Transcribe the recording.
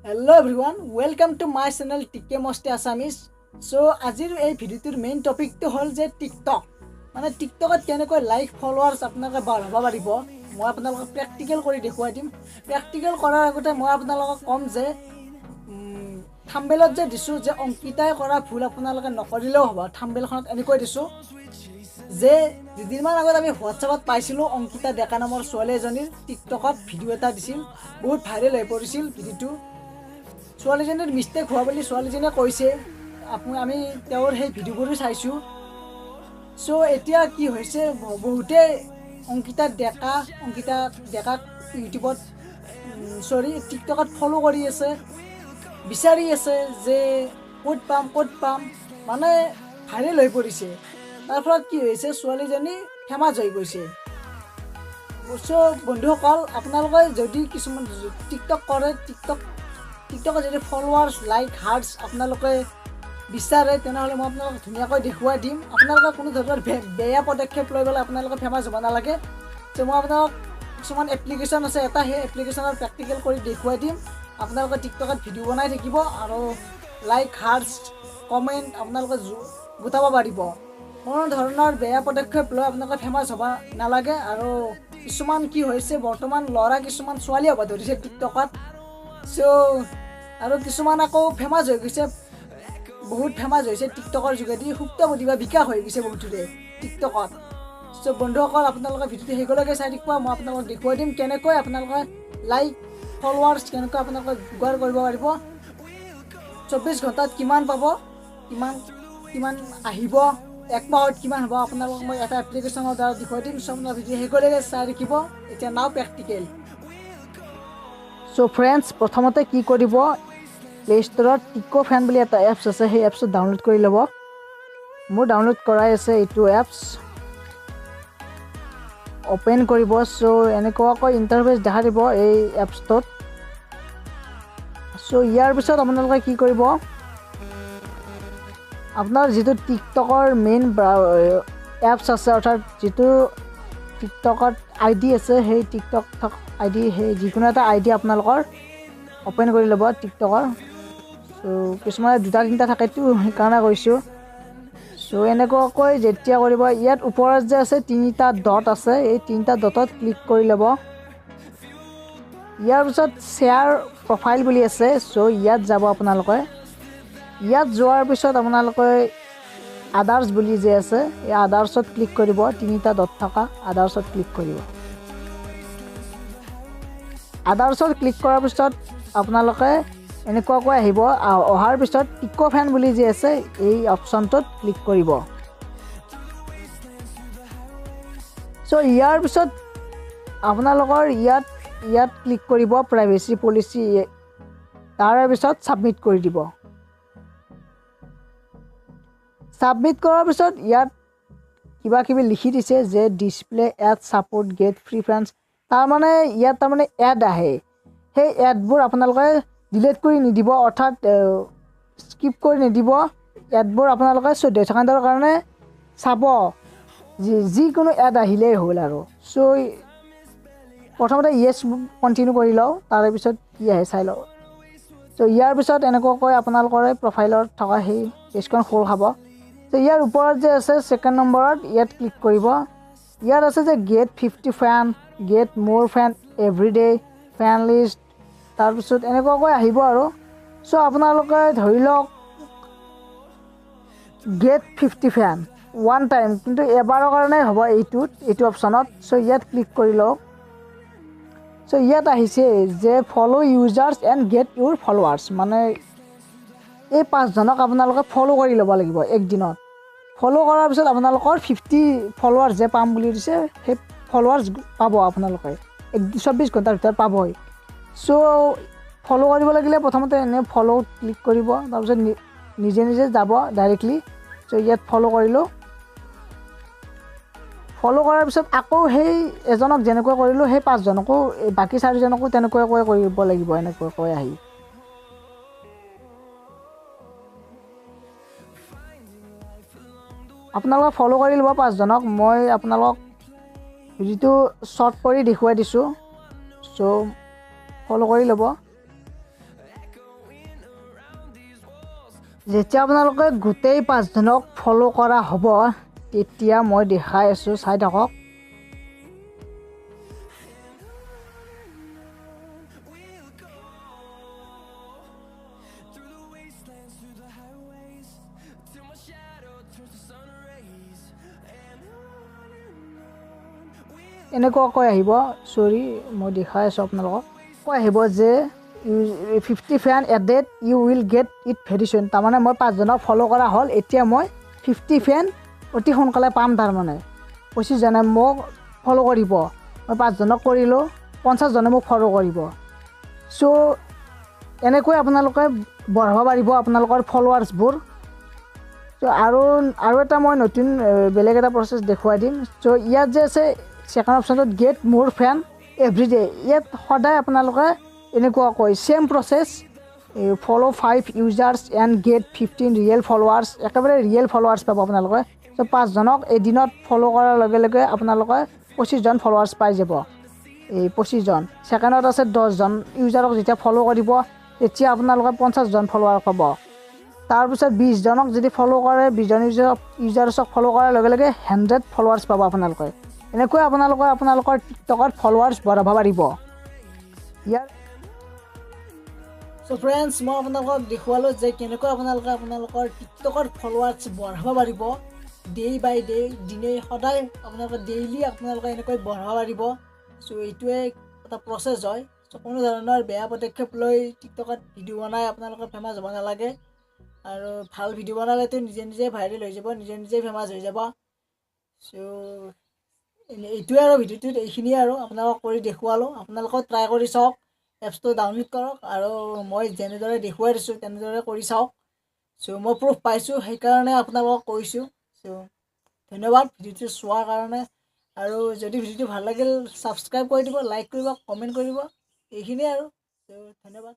Hello everyone, welcome to my channel Tiko Moste Assamese. So আজিৰ এই ভিডিওটোৰ main টপিকটো হ'ল যে টিকটক মানে টিকটকত কেনেকৈ লাইক ফলোৱাৰ্ছ আপোনালোকে বঢ়াব পাৰিব মই আপোনালোকক প্ৰেক্টিকেল কৰি দেখুৱাই দিম প্ৰেক্টিকেল কৰাৰ আগতে মই আপোনালোকক কম যে থাম্বনেলত যে দিছো যে অংকিতাই কৰা ভুল আপোনালোকে নকৰিলেও হ'ব থাম্বনেলখনত এনেকৈ দিছো যে দুদিনমান আগত আমি হোৱাটছআপত পাইছিলো অংকিতা ডেকা নামৰ ছোৱালী এজনীৰ টিকটকত ভিডিঅ' এটা দিছিল বহুত ভাইৰেল হৈ পৰিছিল ভিডিঅ'টো ছোৱালীজনীৰ মিষ্টেক হোৱা বুলি ছোৱালীজনীয়ে কৈছে আমি তেওঁৰ সেই ভিডিঅ'বোৰো চাইছোঁ চ' এতিয়া কি হৈছে বহুতে অংকিতা ডেকাক ইউটিউবত টিকটকত ফ'ল' কৰি আছে বিচাৰি আছে যে ক'ত পাম মানে ভাইৰেল হৈ পৰিছে তাৰ ফলত কি হৈছে ছোৱালীজনী ফেমাছ হৈ গৈছে চ' বন্ধুসকল আপোনালোকে যদি কিছুমান টিকটক কৰে টিকটকত যদি ফলোৱাৰ্ছ লাইক হাৰ্টছ আপোনালোকে বিচাৰে তেনেহ'লে মই আপোনালোকক ধুনীয়াকৈ দেখুৱাই দিম আপোনালোকে কোনো ধৰণৰ বেয়া পদক্ষেপ লৈ পেলাই আপোনালোকে ফেমাছ হ'ব নালাগে যে মই আপোনালোকক কিছুমান এপ্লিকেশ্যন আছে এটা সেই এপ্লিকেশ্যনৰ প্ৰেক্টিকেল কৰি দেখুৱাই দিম আপোনালোকে টিকটকত ভিডিঅ' বনাই থাকিব আৰু লাইক হাৰ্টছ কমেণ্ট আপোনালোকে গোটাব পাৰিব কোনো ধৰণৰ বেয়া পদক্ষেপ লৈ আপোনালোকে ফেমাছ হ'ব নালাগে আৰু কিছুমান কি হৈছে বৰ্তমান ল'ৰা কিছুমান ছোৱালী হ'ব ধৰিছে টিকটকত চ' আৰু কিছুমান আকৌ ফেমাছ হৈ গৈছে বহুত ফেমাছ হৈছে টিকটকৰ যোগেদি সুপ্তবুদ্ধি বা বিকাশ হৈ গৈছে বহুতৰে টিকটকত চ' বন্ধুসকল আপোনালোকে ভিডিঅ'টো শেষলৈকে চাই থাকিব মই আপোনালোকক দেখুৱাই দিম কেনেকৈ আপোনালোকে লাইক ফলোৱাৰ্ছ কেনেকৈ আপোনালোকে যোগাৰ কৰিব পাৰিব 24 ঘণ্টাত কিমান পাব কিমান আহিব এক মাহত কিমান হ'ব আপোনালোকক মই এটা এপ্লিকেশ্যনৰ দ্বাৰা দেখুৱাই দিম চ' আপোনাৰ ভিডিঅ' শেষলৈকে চাই থাকিব এতিয়া নাও প্ৰেক্টিকেল চ' ফ্ৰেণ্ডছ প্ৰথমতে কি কৰিব প্লে ষ্ট'ৰত টিকো ফেন বুলি এটা এপছ আছে সেই এপছটো ডাউনলোড কৰি ল'ব মোৰ ডাউনলোড কৰাই আছে এইটো এপছ অ'পেন কৰিব চ' এনেকুৱাকৈ ইণ্টাৰফেচ দেখা দিব এই এপছটোত চ' ইয়াৰ পিছত আপোনালোকে কি কৰিব আপোনাৰ যিটো টিকটকৰ মেইন এপছ আছে অৰ্থাৎ যিটো টিকটকত ID আছে সেই টিকটক ID সেই যিকোনো এটা ID আপোনালোকৰ অ'পেন কৰি ল'ব টিকটকৰ চ' কিছুমানে 2-3টা থাকেতো সেইকাৰণে কৈছোঁ চ' এনেকুৱাকৈ যেতিয়া কৰিব ইয়াত ওপৰত যে আছে 3টা ডট আছে এই 3টা ডটত ক্লিক কৰি ল'ব ইয়াৰ পিছত শ্বেয়াৰ প্ৰফাইল বুলি আছে চ' ইয়াত যাব আপোনালোকে ইয়াত যোৱাৰ পিছত আপোনালোকে আদাৰ্ছ বুলি যে আছে এই আদাৰ্ছত ক্লিক কৰিব 3টা ডট থকা আদাৰ্ছত ক্লিক কৰিব আদাৰ্ছত ক্লিক কৰাৰ পিছত আপোনালোকে এনেকুৱাকৈ আহিব অহাৰ পিছত টিকো ফেন বুলি যে আছে এই অপশ্যনটোত ক্লিক কৰিব চ' ইয়াৰ পিছত আপোনালোকৰ ইয়াত ক্লিক কৰিব প্ৰাইভেচি পলিচি তাৰ পিছত ছাবমিট কৰি দিব ছাবমিট কৰাৰ পিছত ইয়াত কিবা লিখি দিছে যে display ad support get free friends তাৰমানে ইয়াত তাৰমানে এড আহে সেই এডবোৰ আপোনালোকে ডিলিট কৰি নিদিব অৰ্থাৎ স্কিপ কৰি নিদিব এডবোৰ আপোনালোকে 14 ছেকেণ্ডৰ কাৰণে চাব যিকোনো এড আহিলেই হ'ল আৰু চ' প্ৰথমতে য়েছ কণ্টিনিউ কৰি লওঁ তাৰে পিছত কি আহে চাই লওঁ চ' ইয়াৰ পিছত এনেকুৱাকৈ আপোনালোকৰে প্ৰফাইলত থকা সেই পেজখন খোল খাব চ' ইয়াৰ ওপৰত যে আছে ছেকেণ্ড নম্বৰত ইয়াত ক্লিক কৰিব ইয়াত আছে যে গেট 50 ফেন গেট মোৰ ফেন এভৰিডে ফেন লিষ্ট তাৰপিছত এনেকুৱাকৈ আহিব আৰু চ' আপোনালোকে ধৰি লওক গেট 50 ফেন ওৱান টাইম কিন্তু এবাৰৰ কাৰণে হ'ব এইটো অপশ্যনত চ' ইয়াত ক্লিক কৰি লওক চ' ইয়াত আহিছে যে follow' users and get your followers মানে এই 5জনক আপোনালোকে ফ'ল' কৰি ল'ব লাগিব একদিনত ফ'ল' কৰাৰ পিছত আপোনালোকৰ 50 ফলোৱাৰ্ছ যে পাম বুলি দিছে সেই ফলোৱাৰ্ছ পাব আপোনালোকে 24 ঘণ্টাৰ ভিতৰত পাবই চ' ফ'ল' কৰিব লাগিলে প্ৰথমতে এনে ফ'ল' ক্লিক কৰিব তাৰপিছত নিজে যাব ডাইৰেক্টলি চ' ইয়াত ফ'ল' কৰিলোঁ ফ'ল' কৰাৰ পিছত আকৌ সেই এজনক যেনেকৈ কৰিলোঁ সেই 5জনকো বাকী 4জনকো তেনেকুৱাকৈ কৰিব লাগিব এনেকুৱাকৈ আহি আপোনালোকে ফ'ল' কৰি ল'ব 5জনক মই আপোনালোকক ভিডিঅ'টো শ্বৰ্ট কৰি দেখুৱাই দিছোঁ চ' ফ'ল' কৰি ল'ব যেতিয়া আপোনালোকে গোটেই 5জনক ফ'ল' কৰা হ'ব তেতিয়া মই দেখাই আছোঁ, চাই থাকক। এনেকুৱাকৈ আহিব, চৰি মই দেখাই আছোঁ আপোনালোকক। কৈ আহিব যে 50 fans added you will get it very soon. তাৰমানে মই 5জনক ফ'ল' কৰা হ'ল, এতিয়া মই 50 ফেন অতি সোনকালে পাম। তাৰমানে 25জনে মোক ফ'ল' কৰিব, মই 5জনক কৰিলোঁ, 50জনে মোক ফ'ল' কৰিব। চ' এনেকৈ আপোনালোকে বঢ়াব পাৰিব আপোনালোকৰ ফলোৱাৰ্ছবোৰ। চ' আৰু এটা মই নতুন বেলেগ এটা প্ৰচেছ দেখুৱাই দিম। চ' ইয়াত যে আছে ছেকেণ্ড অপশ্যনটোত গেট মোৰ ফেন এভৰি ডে, ইয়াত সদায় আপোনালোকে এনেকুৱাকৈ same process follow' 5 users and get 15 real followers, একেবাৰে ৰিয়েল ফলোৱাৰ্ছ পাব আপোনালোকে। চ' 5জনক এদিনত ফ'ল' কৰাৰ লগে লগে আপোনালোকে 25জন ফলোৱাৰ্ছ পাই যাব। এই 25জন। ছেকেণ্ডত আছে 10জন ইউজাৰক যেতিয়া ফ'ল' কৰিব তেতিয়া আপোনালোকে 50জন ফলোৱাৰ পাব। তাৰপিছত 20জনক যদি ফ'ল' কৰে, 20জন ইউজাৰ্ছক ফ'ল' কৰাৰ লগে লগে 100 ফলোৱাৰ্ছ পাব আপোনালোকে। এনেকৈ আপোনালোকৰ টিকটকত ফলোৱাৰ্ছ বঢ়াব পাৰিব। চ' ফ্ৰেণ্ডছ, মই আপোনালোকক দেখুৱালোঁ যে কেনেকৈ আপোনালোকৰ টিকটকত ফলোৱাৰ্ছ বঢ়াব পাৰিব। ডে বাই ডে, সদায় আপোনালোকে ডেইলি এনেকৈ বঢ়াব পাৰিব। চ' এইটোৱে এটা প্ৰচেছ হয়। চ' কোনো ধৰণৰ বেয়া পদক্ষেপ লৈ টিকটকত ভিডিঅ' বনাই আপোনালোকে ফেমাছ হ'ব নালাগে। আৰু ভাল ভিডিঅ' বনালেতো নিজে ভাইৰেল হৈ যাব, নিজে ফেমাছ হৈ যাব। চ' এইটোৱে আৰু ভিডিঅ'টোত এইখিনিয়ে আৰু আপোনালোকক কৰি দেখুৱালোঁ। আপোনালোকেও ট্ৰাই কৰি চাওক, এপছটো ডাউনলোড কৰক আৰু মই যেনেদৰে দেখুৱাই দিছোঁ তেনেদৰে কৰি চাওক। চ' মই প্ৰুফ পাইছোঁ, সেইকাৰণে আপোনালোকক কৈছোঁ। চ' ধন্যবাদ ভিডিঅ'টো চোৱাৰ কাৰণে। আৰু যদি ভিডিঅ'টো ভাল লাগিল ছাবস্ক্ৰাইব কৰি দিব, লাইক কৰিব, কমেণ্ট কৰিব, এইখিনিয়ে আৰু। চ' ধন্যবাদ।